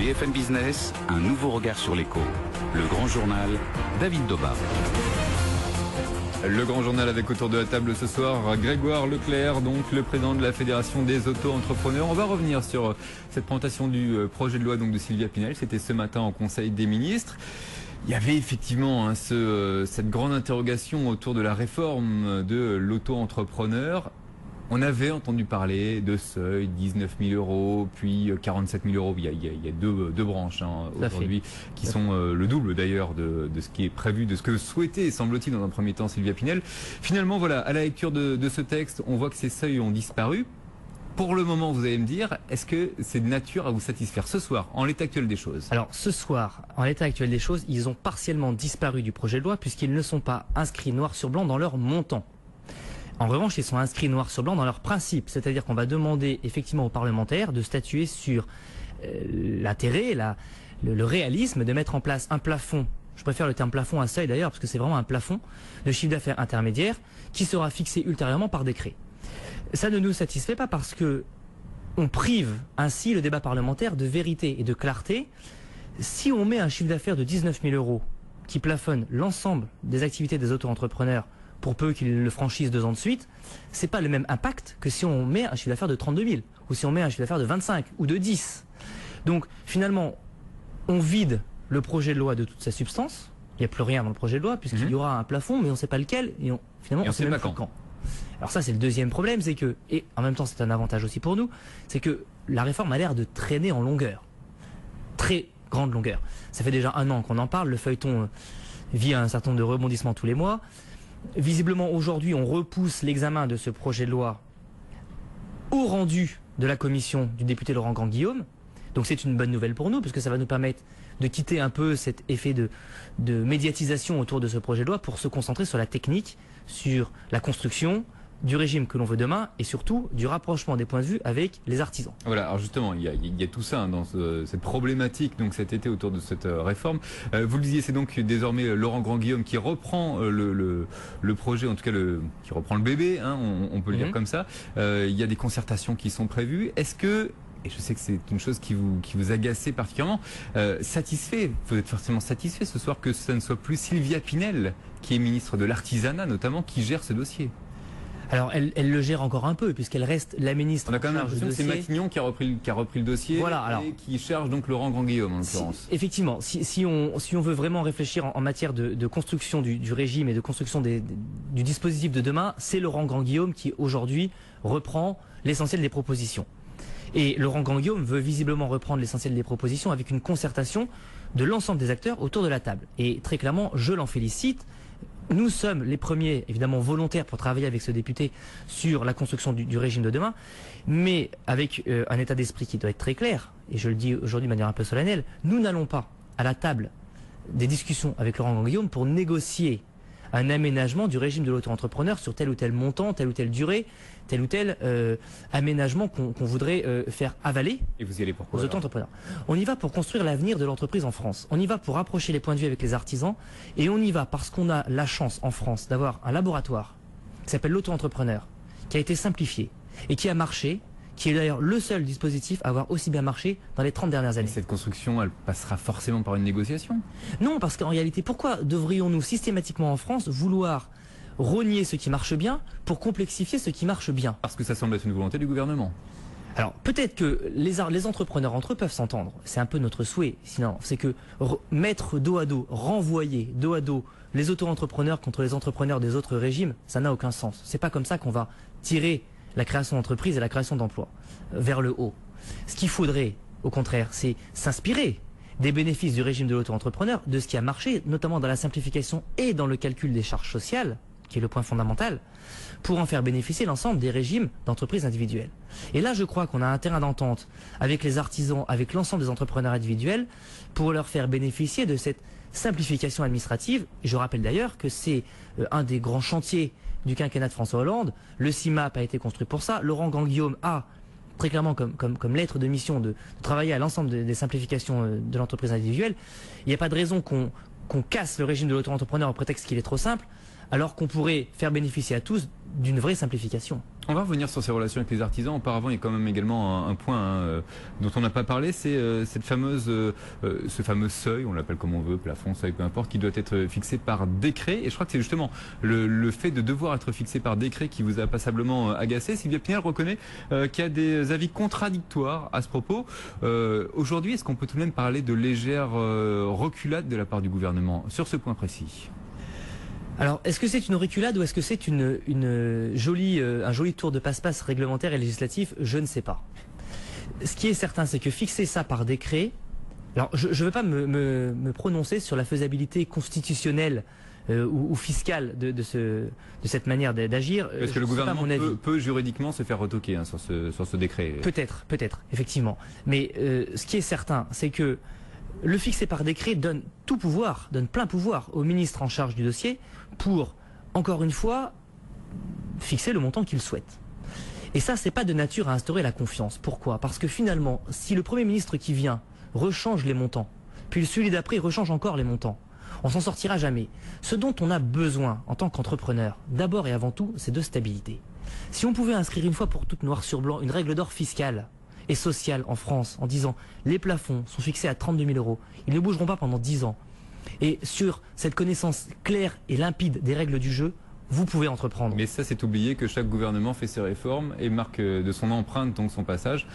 BFM Business, un nouveau regard sur l'éco. Le grand journal, David Doba. Le grand journal avec autour de la table ce soir Grégoire Leclerc, donc le président de la Fédération des auto-entrepreneurs. On va revenir sur cette présentation du projet de loi donc de Sylvia Pinel. C'était ce matin au Conseil des ministres. Il y avait effectivement cette grande interrogation autour de la réforme de l'auto-entrepreneur. On avait entendu parler de seuil, 19 000 euros, puis 47 000 euros. Il y a deux branches aujourd'hui qui sont le double d'ailleurs de ce qui est prévu, de ce que souhaitait, semble-t-il, dans un premier temps Sylvia Pinel. Finalement, voilà, à la lecture de ce texte, on voit que ces seuils ont disparu. Pour le moment, vous allez me dire, est-ce que c'est de nature à vous satisfaire ce soir, en l'état actuel des choses? Alors ce soir, en l'état actuel des choses, ils ont partiellement disparu du projet de loi puisqu'ils ne sont pas inscrits noir sur blanc dans leur montant. En revanche, ils sont inscrits noir sur blanc dans leurs principes, c'est-à-dire qu'on va demander effectivement aux parlementaires de statuer sur l'intérêt, le réalisme de mettre en place un plafond. Je préfère le terme plafond à seuil d'ailleurs, parce que c'est vraiment un plafond de chiffre d'affaires intermédiaire qui sera fixé ultérieurement par décret. Ça ne nous satisfait pas parce que on prive ainsi le débat parlementaire de vérité et de clarté. Si on met un chiffre d'affaires de 19 000 euros qui plafonne l'ensemble des activités des auto-entrepreneurs pour peu qu'ils le franchissent 2 ans de suite, c'est pas le même impact que si on met un chiffre d'affaires de 32 000 ou si on met un chiffre d'affaires de 25 ou de 10. Donc finalement, on vide le projet de loi de toute sa substance. Il n'y a plus rien dans le projet de loi puisqu'il y aura un plafond, mais on ne sait pas lequel et finalement on ne sait même pas quand. Alors ça c'est le deuxième problème, c'est que, et en même temps c'est un avantage aussi pour nous, c'est que la réforme a l'air de traîner en longueur. Très grande longueur. Ça fait déjà 1 an qu'on en parle, le feuilleton vit un certain nombre de rebondissements tous les mois. Visiblement aujourd'hui on repousse l'examen de ce projet de loi au rendu de la commission du député Laurent Grandguillaume. Donc c'est une bonne nouvelle pour nous parce que ça va nous permettre de quitter un peu cet effet de médiatisation autour de ce projet de loi pour se concentrer sur la technique, sur la construction du régime que l'on veut demain et surtout du rapprochement des points de vue avec les artisans. Voilà, alors justement, il y a tout ça dans cette problématique donc cet été autour de cette réforme. Vous le disiez, c'est donc désormais Laurent Grandguillaume qui reprend le projet, en tout cas qui reprend le bébé, hein, on peut le dire comme ça. Il y a des concertations qui sont prévues. Est-ce que, et je sais que c'est une chose qui vous agacez particulièrement, satisfait, vous êtes forcément satisfait ce soir que ce ne soit plus Sylvia Pinel, qui est ministre de l'Artisanat notamment, qui gère ce dossier? Alors elle le gère encore un peu puisqu'elle reste la ministre. On a quand même l'impression que c'est Matignon qui a repris le dossier, voilà, alors, et qui charge donc Laurent Grandguillaume en l'occurrence. Effectivement, si on veut vraiment réfléchir en matière de construction du régime et de construction du dispositif de demain, c'est Laurent Grandguillaume qui aujourd'hui reprend l'essentiel des propositions. Et Laurent Grandguillaume veut visiblement reprendre l'essentiel des propositions avec une concertation de l'ensemble des acteurs autour de la table. Et très clairement, je l'en félicite. Nous sommes les premiers, évidemment, volontaires pour travailler avec ce député sur la construction du régime de demain, mais avec un état d'esprit qui doit être très clair, et je le dis aujourd'hui de manière un peu solennelle, nous n'allons pas à la table des discussions avec Laurent Grandguillaume pour négocier un aménagement du régime de l'auto-entrepreneur sur tel ou tel montant, telle ou telle durée, tel ou tel aménagement qu'on voudrait faire avaler. Et vous y allez pourquoi, aux auto-entrepreneurs. On y va pour construire l'avenir de l'entreprise en France. On y va pour rapprocher les points de vue avec les artisans. Et on y va parce qu'on a la chance en France d'avoir un laboratoire qui s'appelle l'auto-entrepreneur, qui a été simplifié et qui a marché, qui est d'ailleurs le seul dispositif à avoir aussi bien marché dans les 30 dernières années. Et cette construction, elle passera forcément par une négociation? Non, parce qu'en réalité, pourquoi devrions-nous systématiquement en France vouloir rogner ce qui marche bien pour complexifier ce qui marche bien? Parce que ça semble être une volonté du gouvernement. Alors peut-être que les entrepreneurs entre eux peuvent s'entendre, c'est un peu notre souhait, sinon c'est que mettre dos à dos, renvoyer dos à dos les auto-entrepreneurs contre les entrepreneurs des autres régimes, ça n'a aucun sens. C'est pas comme ça qu'on va tirer la création d'entreprises et la création d'emplois vers le haut. Ce qu'il faudrait, au contraire, c'est s'inspirer des bénéfices du régime de l'auto-entrepreneur, de ce qui a marché, notamment dans la simplification et dans le calcul des charges sociales, qui est le point fondamental, pour en faire bénéficier l'ensemble des régimes d'entreprises individuelles. Et là, je crois qu'on a un terrain d'entente avec les artisans, avec l'ensemble des entrepreneurs individuels, pour leur faire bénéficier de cette simplification administrative. Je rappelle d'ailleurs que c'est un des grands chantiers du quinquennat de François Hollande. Le CIMAP a été construit pour ça. Laurent Grandguillaume a très clairement comme lettre de mission de travailler à l'ensemble des simplifications de l'entreprise individuelle. Il n'y a pas de raison qu'on casse le régime de l'auto-entrepreneur au prétexte qu'il est trop simple, alors qu'on pourrait faire bénéficier à tous d'une vraie simplification. On va revenir sur ces relations avec les artisans. Auparavant, il y a quand même également un point dont on n'a pas parlé, c'est ce fameux seuil, on l'appelle comme on veut, plafond, seuil, peu importe, qui doit être fixé par décret. Et je crois que c'est justement le fait de devoir être fixé par décret qui vous a passablement agacé. Sylvia Pinel reconnaît qu'il y a des avis contradictoires à ce propos. Aujourd'hui, est-ce qu'on peut tout de même parler de légère reculade de la part du gouvernement sur ce point précis ? Alors, est-ce que c'est une reculade ou est-ce que c'est un joli tour de passe-passe réglementaire et législatif? Je ne sais pas. Ce qui est certain, c'est que fixer ça par décret... Alors, je ne veux pas me prononcer sur la faisabilité constitutionnelle ou fiscale de cette manière d'agir. Est-ce que le gouvernement peut juridiquement se faire retoquer sur ce décret? Peut-être, effectivement. Mais ce qui est certain, c'est que le fixer par décret donne plein pouvoir au ministre en charge du dossier pour, encore une fois, fixer le montant qu'il souhaite. Et ça, c'est pas de nature à instaurer la confiance. Pourquoi? Parce que finalement, si le Premier ministre qui vient rechange les montants, puis celui d'après rechange encore les montants, on s'en sortira jamais. Ce dont on a besoin en tant qu'entrepreneur, d'abord et avant tout, c'est de stabilité. Si on pouvait inscrire une fois pour toutes noir sur blanc une règle d'or fiscale et sociale en France en disant les plafonds sont fixés à 32 000 €, ils ne bougeront pas pendant 10 ans. Et sur cette connaissance claire et limpide des règles du jeu, vous pouvez entreprendre. Mais ça, c'est oublier que chaque gouvernement fait ses réformes et marque de son empreinte donc son passage.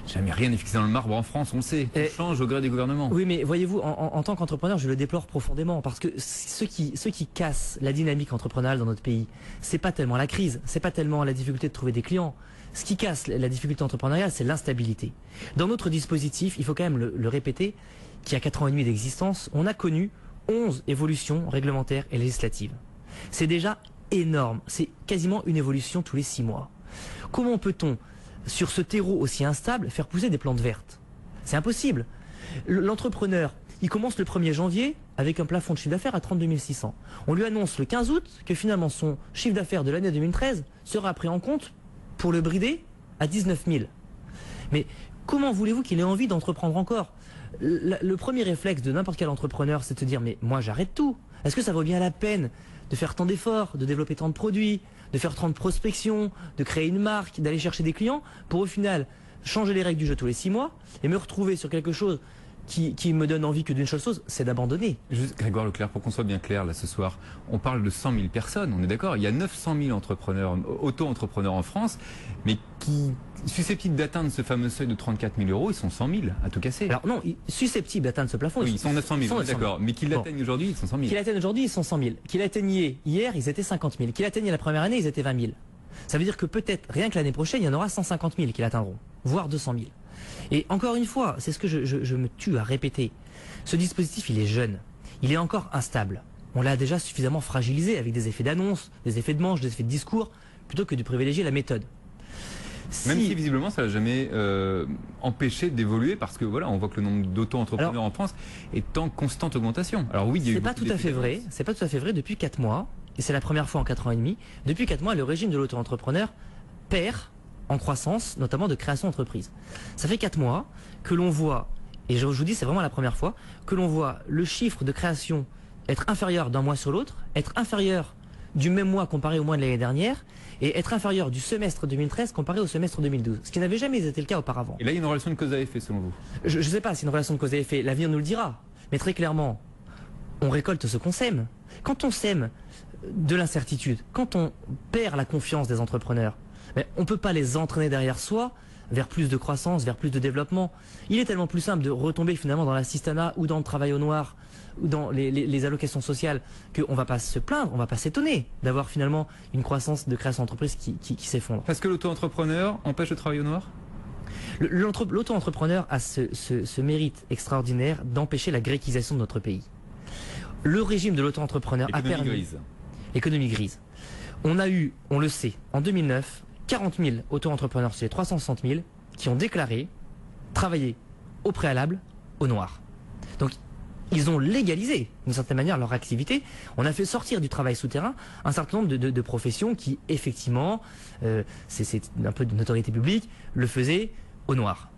Jamais rien n'est fixé dans le marbre en France, on le sait. On change au gré des gouvernements. Oui, mais voyez-vous, en tant qu'entrepreneur, je le déplore profondément parce que ceux qui cassent la dynamique entrepreneuriale dans notre pays, c'est pas tellement la crise, c'est pas tellement la difficulté de trouver des clients. Ce qui casse la difficulté entrepreneuriale, c'est l'instabilité. Dans notre dispositif, il faut quand même le répéter, qui a 4 ans et demi d'existence, on a connu 11 évolutions réglementaires et législatives. C'est déjà énorme, c'est quasiment une évolution tous les 6 mois. Comment peut-on, sur ce terreau aussi instable, faire pousser des plantes vertes? C'est impossible. L'entrepreneur, il commence le 1er janvier avec un plafond de chiffre d'affaires à 32 600. On lui annonce le 15 août que finalement son chiffre d'affaires de l'année 2013 sera pris en compte pour le brider à 19 000. Mais comment voulez-vous qu'il ait envie d'entreprendre encore? Le premier réflexe de n'importe quel entrepreneur, c'est de se dire mais moi j'arrête tout. Est-ce que ça vaut bien la peine de faire tant d'efforts, de développer tant de produits, de faire tant de prospection, de créer une marque, d'aller chercher des clients pour au final changer les règles du jeu tous les 6 mois et me retrouver sur quelque chose qui me donne envie que d'une seule chose, c'est d'abandonner. Juste Grégoire Leclerc, pour qu'on soit bien clair là ce soir, on parle de 100 000 personnes, on est d'accord? Il y a 900 000 entrepreneurs, auto-entrepreneurs en France, mais qui, susceptibles d'atteindre ce fameux seuil de 34 000 €, ils sont 100 000 à tout casser. Alors non, susceptibles d'atteindre ce plafond, oui, ils sont 900 000, d'accord, mais qu'ils l'atteignent aujourd'hui, ils sont 100 000. Qu'ils l'atteignent aujourd'hui, ils sont 100 000. Qu'ils l'atteignaient hier, ils étaient 50 000. Qu'ils l'atteignaient la première année, ils étaient 20 000. Ça veut dire que peut-être, rien que l'année prochaine, il y en aura 150 000 qui l'atteindront, voire 200 000. Et encore une fois, c'est ce que je me tue à répéter. Ce dispositif, il est jeune. Il est encore instable. On l'a déjà suffisamment fragilisé avec des effets d'annonce, des effets de manche, des effets de discours, plutôt que de privilégier la méthode. Même si visiblement ça n'a jamais empêché d'évoluer parce que voilà, on voit que le nombre d'auto-entrepreneurs en France est en constante augmentation. Alors oui, il y a eu c'est pas tout à fait vrai. C'est pas tout à fait vrai depuis 4 mois. Et c'est la première fois en 4 ans et demi. Depuis 4 mois, le régime de l'auto-entrepreneur perd en croissance, notamment de création d'entreprise. Ça fait 4 mois que l'on voit, et je vous dis c'est vraiment la première fois, que l'on voit le chiffre de création être inférieur d'un mois sur l'autre, être inférieur du même mois comparé au mois de l'année dernière, et être inférieur du semestre 2013 comparé au semestre 2012, ce qui n'avait jamais été le cas auparavant. Et là, il y a une relation de cause à effet selon vous? Je ne sais pas si une relation de cause à effet, l'avenir nous le dira, mais très clairement, on récolte ce qu'on sème. Quand on sème de l'incertitude, quand on perd la confiance des entrepreneurs, mais on ne peut pas les entraîner derrière soi vers plus de croissance, vers plus de développement. Il est tellement plus simple de retomber finalement dans l'assistanat ou dans le travail au noir ou dans les allocations sociales qu'on ne va pas se plaindre, on ne va pas s'étonner d'avoir finalement une croissance de création d'entreprise qui s'effondre. Parce que l'auto-entrepreneur empêche le travail au noir? L'auto-entrepreneur a ce mérite extraordinaire d'empêcher la gréquisation de notre pays. Le régime de l'auto-entrepreneur a permis... L'économie grise. On a eu, on le sait, en 2009, 40 000 auto-entrepreneurs sur les 360 000 qui ont déclaré travailler au préalable au noir. Donc, ils ont légalisé, d'une certaine manière, leur activité. On a fait sortir du travail souterrain un certain nombre de professions qui, effectivement, c'est un peu de notoriété publique, le faisaient au noir.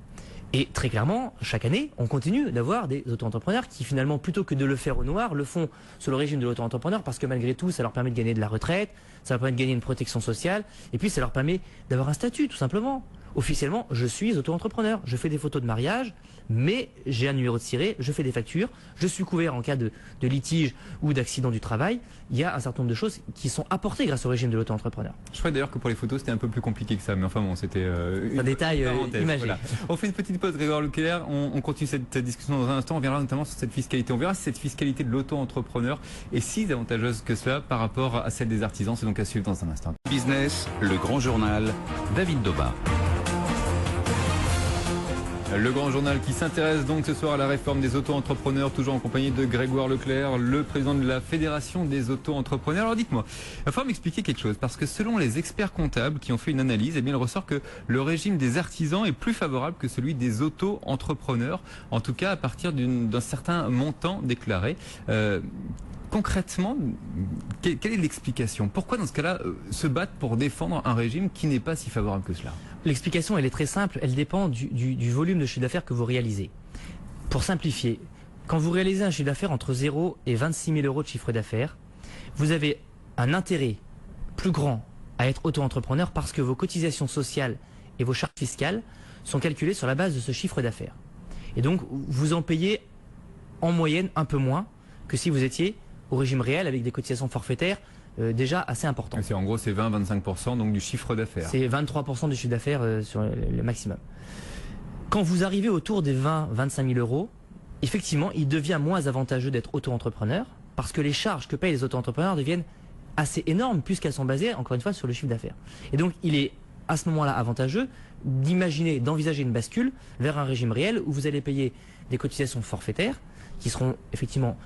Et très clairement, chaque année, on continue d'avoir des auto-entrepreneurs qui finalement, plutôt que de le faire au noir, le font sous le régime de l'auto-entrepreneur parce que malgré tout, ça leur permet de gagner de la retraite, ça leur permet de gagner une protection sociale, et puis ça leur permet d'avoir un statut, tout simplement. Officiellement, je suis auto-entrepreneur, je fais des photos de mariage, mais j'ai un numéro de ciré, je fais des factures, je suis couvert en cas de litige ou d'accident du travail. Il y a un certain nombre de choses qui sont apportées grâce au régime de l'auto-entrepreneur. Je crois d'ailleurs que pour les photos, c'était un peu plus compliqué que ça, mais enfin bon, c'était un détail imagé. Voilà. On fait une petite pause, Grégoire Leclerc, on continue cette discussion dans un instant, on viendra notamment sur cette fiscalité. On verra si cette fiscalité de l'auto-entrepreneur est si avantageuse que cela par rapport à celle des artisans. C'est donc à suivre dans un instant. Business, le grand journal, David Daubin. Le grand journal qui s'intéresse donc ce soir à la réforme des auto-entrepreneurs, toujours en compagnie de Grégoire Leclerc, le président de la Fédération des auto-entrepreneurs. Alors dites-moi, il va falloir m'expliquer quelque chose, parce que selon les experts comptables qui ont fait une analyse, eh bien, il ressort que le régime des artisans est plus favorable que celui des auto-entrepreneurs, en tout cas à partir d'un certain montant déclaré. Concrètement, quelle est l'explication? Pourquoi dans ce cas-là se battre pour défendre un régime qui n'est pas si favorable que cela? L'explication, elle est très simple, elle dépend du volume de chiffre d'affaires que vous réalisez. Pour simplifier, quand vous réalisez un chiffre d'affaires entre 0 et 26 000 euros de chiffre d'affaires, vous avez un intérêt plus grand à être auto-entrepreneur parce que vos cotisations sociales et vos charges fiscales sont calculées sur la base de ce chiffre d'affaires. Et donc, vous en payez en moyenne un peu moins que si vous étiez au régime réel avec des cotisations forfaitaires déjà assez importantes. En gros, c'est 20-25% donc du chiffre d'affaires. C'est 23% du chiffre d'affaires sur le maximum. Quand vous arrivez autour des 20-25 000 euros, effectivement, il devient moins avantageux d'être auto-entrepreneur parce que les charges que payent les auto-entrepreneurs deviennent assez énormes puisqu'elles sont basées, encore une fois, sur le chiffre d'affaires. Et donc, il est à ce moment-là avantageux d'envisager une bascule vers un régime réel où vous allez payer des cotisations forfaitaires qui seront effectivement,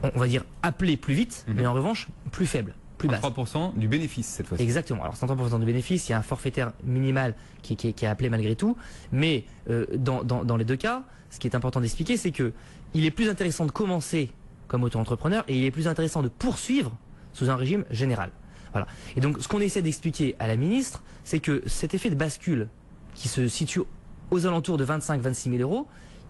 on va dire, appelées plus vite, mais en revanche, plus faibles, plus basses. 3% du bénéfice cette fois-ci. Exactement. Alors, 103% du bénéfice, il y a un forfaitaire minimal qui est appelé malgré tout. Mais dans les deux cas, ce qui est important d'expliquer, c'est que il est plus intéressant de commencer comme auto-entrepreneur et il est plus intéressant de poursuivre sous un régime général. Voilà. Et donc, ce qu'on essaie d'expliquer à la ministre, c'est que cet effet de bascule qui se situe aux alentours de 25-26 000 euros,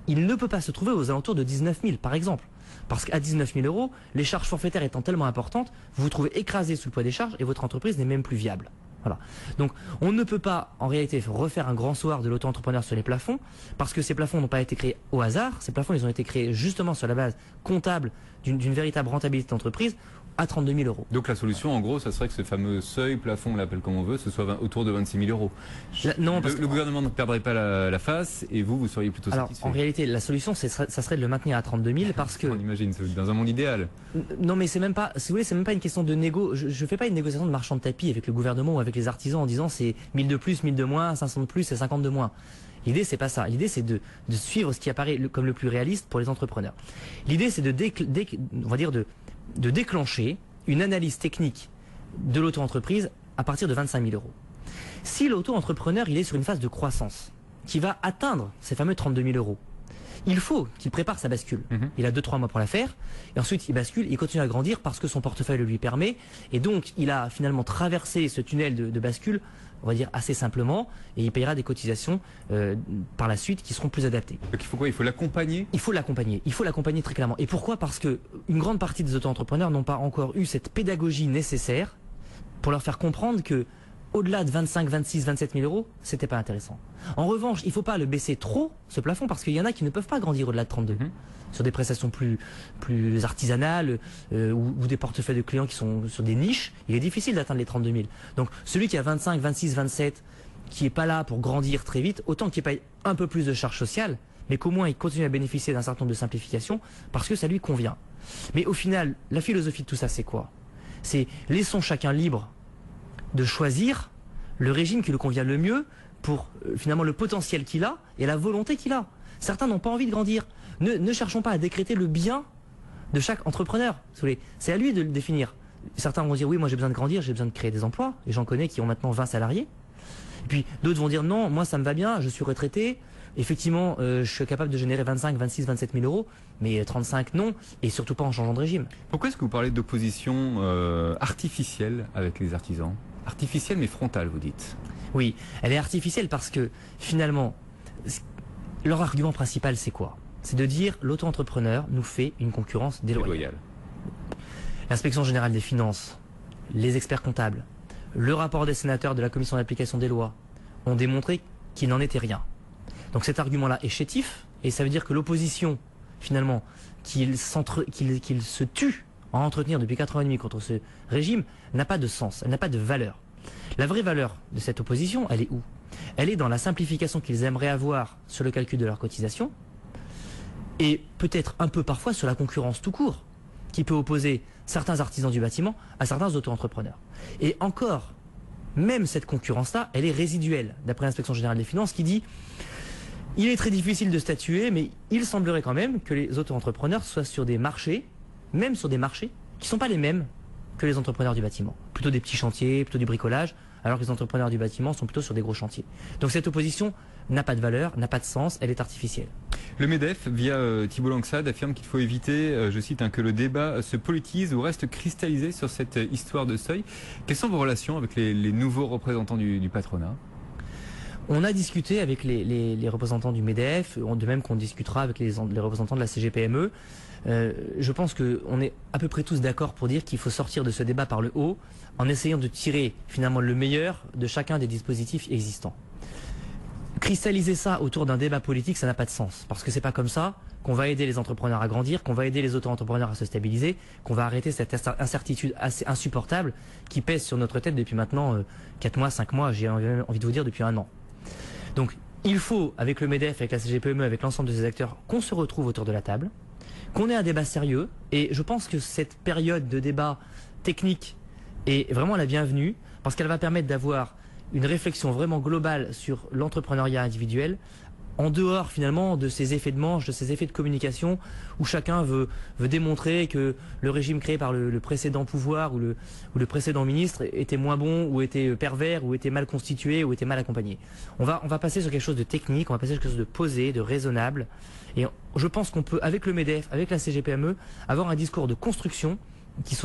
il ne peut pas se trouver aux alentours de 19 000, par exemple. Parce qu'à 19 000 euros, les charges forfaitaires étant tellement importantes, vous vous trouvez écrasé sous le poids des charges et votre entreprise n'est même plus viable. Voilà. Donc, on ne peut pas, en réalité, refaire un grand soir de l'auto-entrepreneur sur les plafonds, parce que ces plafonds n'ont pas été créés au hasard. Ces plafonds, ils ont été créés justement sur la base comptable d'une véritable rentabilité d'entreprise à 32 000 euros. Donc la solution, en gros, ça serait que ce fameux seuil, plafond, on l'appelle comme on veut, ce soit autour de 26 000 euros. Non, parce le gouvernement ne perdrait pas la face et vous seriez plutôt satisfait. Alors, en réalité, la solution, ça serait de le maintenir à 32 000 parce que... On imagine, dans un monde idéal. Non, mais c'est même pas, si vous voulez, c'est même pas une question de négo. Je fais pas une négociation de marchand de tapis avec le gouvernement ou avec les artisans en disant c'est 1000 de plus, 1000 de moins, 500 de plus et 50 de moins. L'idée, c'est pas ça. L'idée, c'est de suivre ce qui apparaît comme le plus réaliste pour les entrepreneurs. L'idée, c'est on va dire de déclencher une analyse technique de l'auto-entreprise à partir de 25 000 euros. Si l'auto-entrepreneur, il est sur une phase de croissance, qui va atteindre ces fameux 32 000 euros, il faut qu'il prépare sa bascule. Il a 2-3 mois pour la faire, et ensuite il bascule, il continue à grandir parce que son portefeuille le lui permet, et donc il a finalement traversé ce tunnel de bascule, on va dire assez simplement, et il payera des cotisations par la suite qui seront plus adaptées. Donc il faut quoi? Il faut l'accompagner? Il faut l'accompagner très clairement. Et pourquoi? Parce que une grande partie des auto-entrepreneurs n'ont pas encore eu cette pédagogie nécessaire pour leur faire comprendre que au-delà de 25, 26, 27 000 euros, c'était pas intéressant. En revanche, il ne faut pas le baisser trop, ce plafond, parce qu'il y en a qui ne peuvent pas grandir au-delà de 32. Sur des prestations plus artisanales ou des portefeuilles de clients qui sont sur des niches, il est difficile d'atteindre les 32 000. Donc celui qui a 25, 26, 27, qui n'est pas là pour grandir très vite, autant qu'il paye un peu plus de charges sociales, mais qu'au moins il continue à bénéficier d'un certain nombre de simplifications, parce que ça lui convient. Mais au final, la philosophie de tout ça, c'est quoi? C'est laissons chacun libre de choisir le régime qui lui convient le mieux pour finalement le potentiel qu'il a et la volonté qu'il a. Certains n'ont pas envie de grandir. Ne cherchons pas à décréter le bien de chaque entrepreneur. C'est à lui de le définir. Certains vont dire oui, moi j'ai besoin de grandir, j'ai besoin de créer des emplois, et j'en connais qui ont maintenant 20 salariés. Et puis d'autres vont dire non, moi ça me va bien, je suis retraité, effectivement je suis capable de générer 25, 26, 27 000 euros, mais 35 non, et surtout pas en changeant de régime. Pourquoi est-ce que vous parlez d'opposition artificielle avec les artisans? Artificielle mais frontale, vous dites? Oui, elle est artificielle parce que finalement, Leur argument principal, c'est quoi? C'est de dire l'auto-entrepreneur nous fait une concurrence déloyale. L'inspection générale des finances, les experts comptables, le rapport des sénateurs de la commission d'application des lois ont démontré qu'il n'en était rien. Donc cet argument-là est chétif, et ça veut dire que l'opposition, finalement, qu'il se tue à entretenir depuis 4 ans et demi contre ce régime, n'a pas de sens, elle n'a pas de valeur. La vraie valeur de cette opposition, elle est où? Elle est dans la simplification qu'ils aimeraient avoir sur le calcul de leur cotisation, et peut-être un peu parfois sur la concurrence tout court, qui peut opposer certains artisans du bâtiment à certains auto-entrepreneurs. Et encore, même cette concurrence-là, elle est résiduelle, d'après l'Inspection générale des finances, qui dit il est très difficile de statuer, mais il semblerait quand même que les auto-entrepreneurs soient sur des marchés, même sur des marchés, qui ne sont pas les mêmes que les entrepreneurs du bâtiment. Plutôt des petits chantiers, plutôt du bricolage, alors que les entrepreneurs du bâtiment sont plutôt sur des gros chantiers. Donc cette opposition n'a pas de valeur, n'a pas de sens, elle est artificielle. Le MEDEF, via Thibault Langsad, affirme qu'il faut éviter, je cite, que le débat se politise ou reste cristallisé sur cette histoire de seuil. Quelles sont vos relations avec les nouveaux représentants du patronat ? On a discuté avec les représentants du MEDEF, de même qu'on discutera avec les représentants de la CGPME. Je pense qu'on est à peu près tous d'accord pour dire qu'il faut sortir de ce débat par le haut en essayant de tirer finalement le meilleur de chacun des dispositifs existants. Cristalliser ça autour d'un débat politique, ça n'a pas de sens, parce que c'est pas comme ça qu'on va aider les entrepreneurs à grandir, qu'on va aider les auto-entrepreneurs à se stabiliser, qu'on va arrêter cette incertitude assez insupportable qui pèse sur notre tête depuis maintenant 4 mois, 5 mois, j'ai envie de vous dire depuis 1 an. Donc il faut, avec le MEDEF, avec la CGPME, avec l'ensemble de ces acteurs, qu'on se retrouve autour de la table, qu'on ait un débat sérieux, et je pense que cette période de débat technique est vraiment la bienvenue, parce qu'elle va permettre d'avoir une réflexion vraiment globale sur l'entrepreneuriat individuel, en dehors finalement de ces effets de manche, de ces effets de communication, où chacun veut démontrer que le régime créé par le précédent pouvoir ou le précédent ministre était moins bon, ou était pervers, ou était mal constitué, ou était mal accompagné. On va passer sur quelque chose de technique, on va passer sur quelque chose de posé, de raisonnable, et je pense qu'on peut, avec le MEDEF, avec la CGPME, avoir un discours de construction qui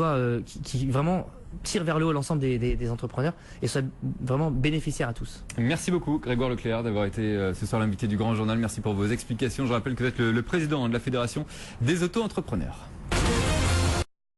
vraiment tire vers le haut l'ensemble des entrepreneurs et soit vraiment bénéficiaire à tous. Merci beaucoup Grégoire Leclerc d'avoir été ce soir l'invité du Grand Journal. Merci pour vos explications. Je rappelle que vous êtes le président de la Fédération des auto-entrepreneurs.